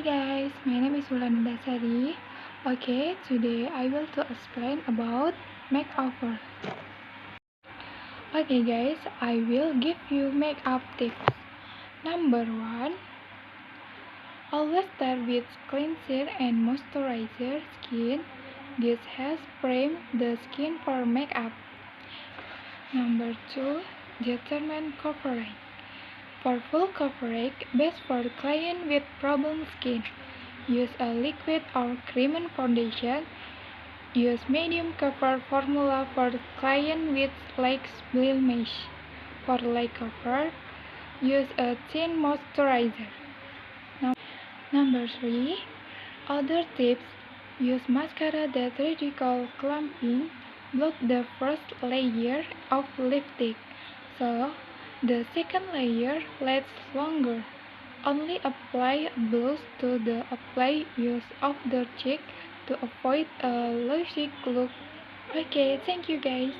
guys, my name is Wulan and Sari. Okay, today I will to explain about makeover. Okay guys, I will give you makeup tips. Number 1, always start with cleanser and moisturizer skin. This helps prime the skin for makeup. Number 2, determine coverage. For full coverage, best for client with problem skin. Use a liquid or cream foundation. Use medium cover formula for client with light blemish. For light cover, use a thin moisturizer. Number 3. Other tips. Use mascara that radical clumping. Block the first layer of lipstick, so the second layer lasts longer. Only apply blush to the apply use of the cheek to avoid a lousy look. Okay, thank you guys.